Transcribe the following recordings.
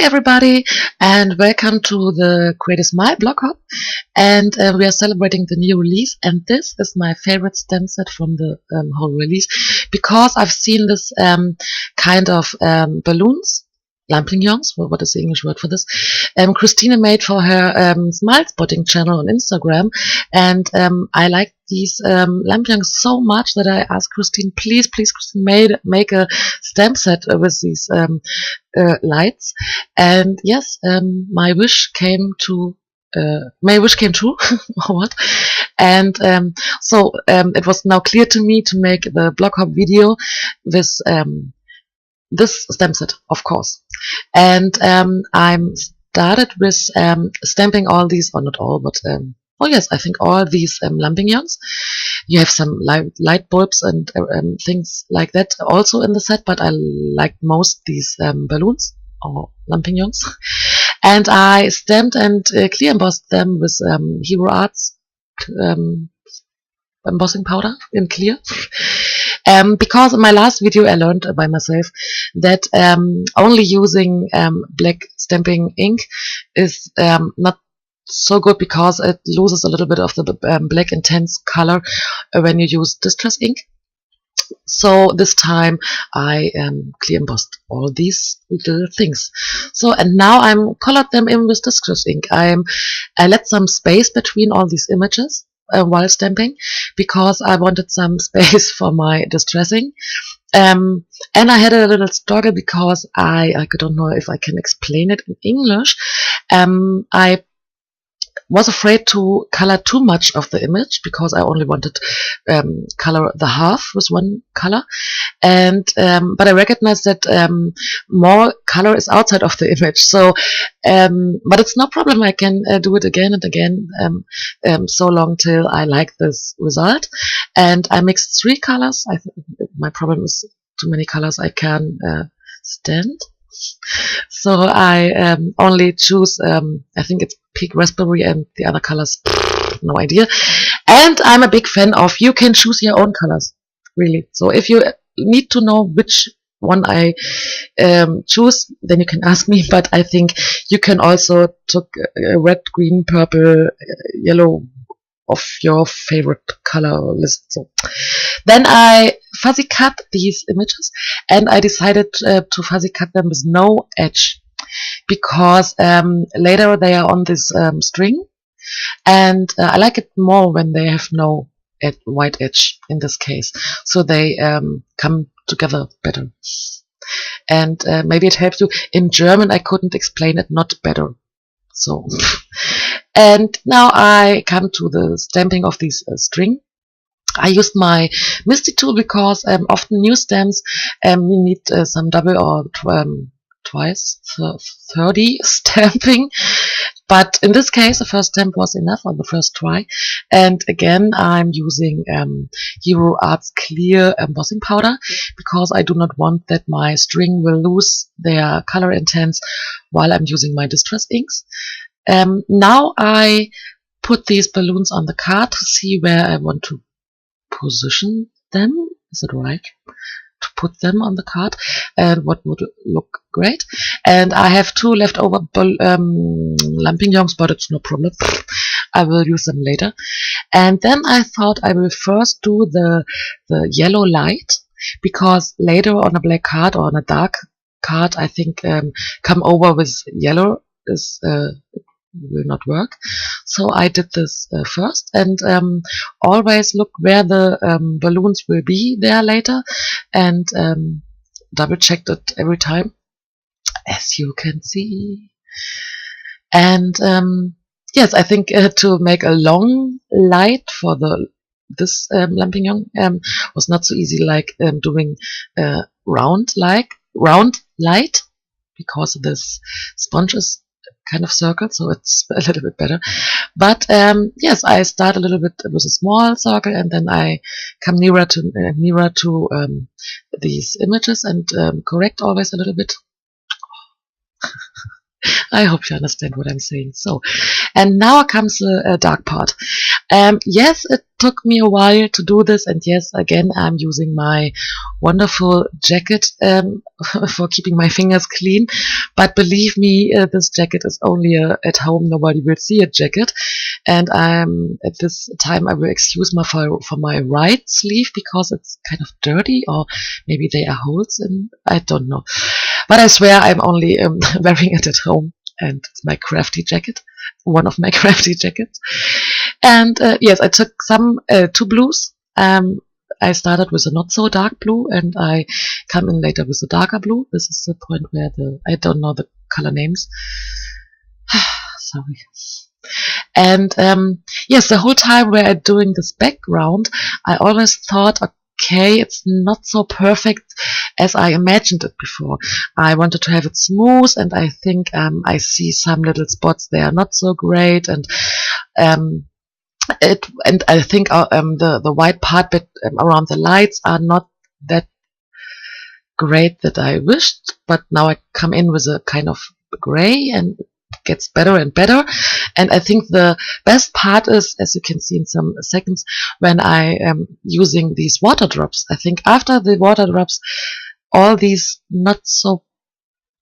everybody, and welcome to the Create a Smile blog hop. And we are celebrating the new release, and this is my favorite stem set from the whole release because I've seen this kind of balloons, lampignons. What is the English word for this? Christina made for her smile spotting channel on Instagram, and I like these lampignons so much that I asked Christine, please, Christine, make a stem set with these lights. And yes, my wish came true. Or what? And so it was now clear to me to make the blog hop video with this stem set, of course. And I'm started with stamping all these, or not all, but oh yes, I think all these lampignons. You have some light bulbs and things like that also in the set, but I like most these balloons or lampignons. And I stamped and clear embossed them with Hero Arts embossing powder in clear. Because in my last video I learned by myself that only using black stamping ink is not so good because it loses a little bit of the black intense color when you use distress ink. So this time I clear embossed all these little things. So, and now I'm colored them in with distress ink. I let some space between all these images while stamping because I wanted some space for my distressing. And I had a little struggle because I don't know if I can explain it in English. I was afraid to color too much of the image because I only wanted color the half with one color, and but I recognized that more color is outside of the image. So, but it's no problem. I can do it again and again, so long till I like this result. And I mixed 3 colors. My problem is too many colors I can stand. So I only choose, I think it's pink raspberry, and the other colors, no idea. And I'm a big fan of, you can choose your own colors, really. So if you need to know which one I choose, then you can ask me. But I think you can also take red, green, purple, yellow of your favorite color list. So then I fuzzy cut these images, and I decided to fuzzy cut them with no edge because later they are on this string, and I like it more when they have no white edge in this case, so they come together better. And maybe it helps you. In German I couldn't explain it not better. So and now I come to the stamping of this string. I used my MISTI tool because often new stamps you need some double or twice 30 stamping, but in this case the first stamp was enough on the first try. And again I'm using Hero Arts clear embossing powder because I do not want that my string will lose their color intense while I'm using my distress inks. Now I put these balloons on the card to see where I want to position them. Is it right to put them on the card and what would look great? And I have 2 leftover lampignons, but it's no problem. I will use them later. And then I thought I will first do the yellow light, because later on a black card or on a dark card I think come over with yellow is will not work. So I did this first, and always look where the balloons will be there later, and double checked it every time, as you can see. And yes, I think to make a long light for this lampignon was not so easy like doing round light, because this sponge is kind of circle, so it's a little bit better. But yes, I start a little bit with a small circle, and then I come nearer to these images and correct always a little bit. I hope you understand what I'm saying. So, and now comes the dark part. Yes, it took me a while to do this, and yes, again, I'm using my wonderful jacket for keeping my fingers clean. But believe me, this jacket is only at home. Nobody will see a jacket, and at this time I will excuse my for my right sleeve because it's kind of dirty, or maybe there are holes in. I don't know, but I swear I'm only wearing it at home, and it's my crafty jacket, one of my crafty jackets. And yes, I took some two blues. I started with a not so dark blue, and I come in later with a darker blue. This is the point where I don't know the color names. Sorry. And yes, the whole time where I'm doing this background, I always thought, okay, it's not so perfect as I imagined it before. I wanted to have it smooth, and I think I see some little spots there not so great, and I think the white part bit around the lights are not that great that I wished, but now I come in with a kind of gray, and it gets better and better. And I think the best part is, as you can see in some seconds, when I am using these water drops. I think after the water drops, all these not so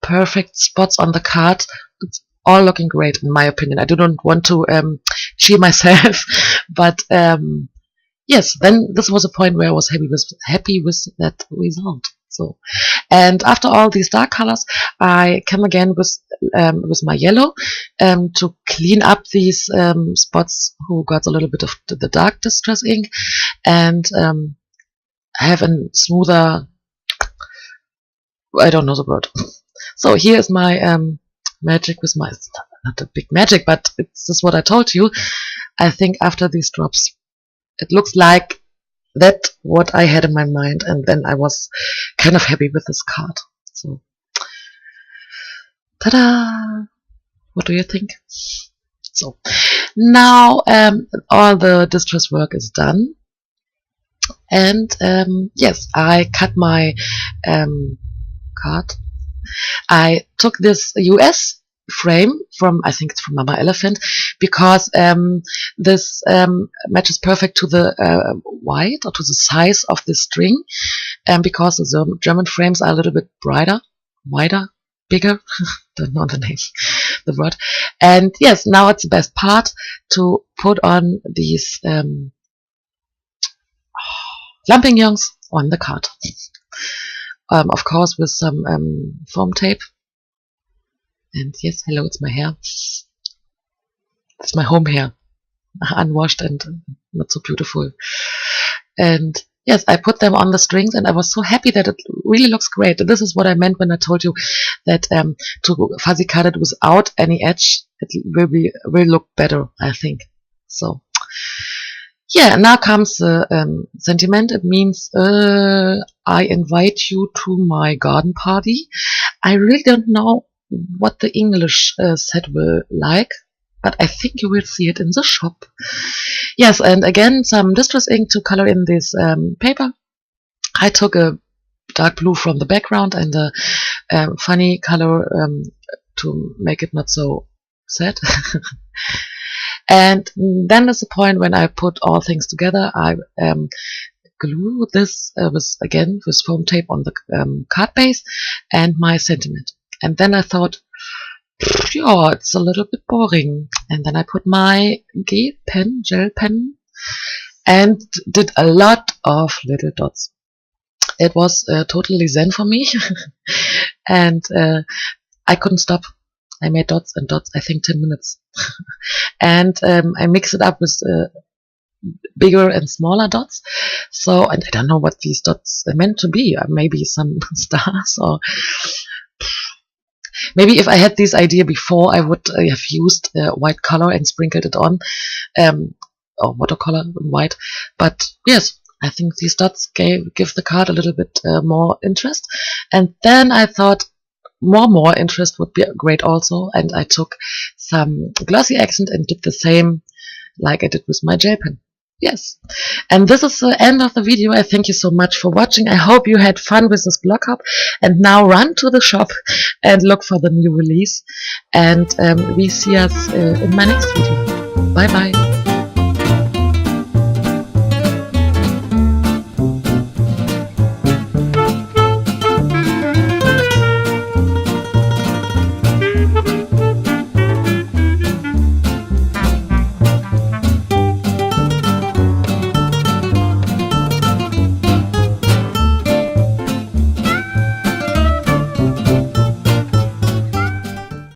perfect spots on the card, it's all looking great in my opinion. I do not want to cheer myself, but yes, then this was a point where I was happy with that result. So, and after all these dark colors, I come again with my yellow to clean up these spots who got a little bit of the dark distress ink, and have a smoother, I don't know the word. So here is my magic with my, not a big magic, but it's just what I told you. I think after these drops, it looks like that what I had in my mind, and then I was kind of happy with this card. So, ta-da! What do you think? So, now all the distress work is done, and yes, I cut my card. I took this US frame from, I think it's from Mama Elephant, because this matches perfect to the weight or to the size of the string, because the German frames are a little bit brighter, wider, bigger, don't know the name, the word. And yes, now it's the best part to put on these lampignons on the card. Of course, with some foam tape. And yes, hello, it's my hair. It's my home hair, unwashed and not so beautiful. And yes, I put them on the strings, and I was so happy that it really looks great. This is what I meant when I told you that to fuzzy cut it without any edge, it will look better, I think. So yeah, now comes the sentiment. It means I invite you to my garden party. I really don't know what the English set will like, but I think you will see it in the shop. Yes, and again, some distress ink to color in this paper. I took a dark blue from the background and a funny color to make it not so sad. And then is the point when I put all things together. I glue this with foam tape on the card base and my sentiment. And then I thought, yeah, it's a little bit boring. And then I put my gel pen, and did a lot of little dots. It was totally zen for me. And I couldn't stop. I made dots and dots, I think 10 minutes. And I mixed it up with bigger and smaller dots. So, and I don't know what these dots are meant to be. Maybe some stars, or maybe if I had this idea before, I would have used white color and sprinkled it on, or watercolor in white. But yes, I think these dots give the card a little bit more interest. And then I thought more interest would be great also. And I took some glossy accent and did the same like I did with my gel pen. Yes. And this is the end of the video. I thank you so much for watching. I hope you had fun with this block hop. And now run to the shop and look for the new release. And we see us in my next video. Bye bye.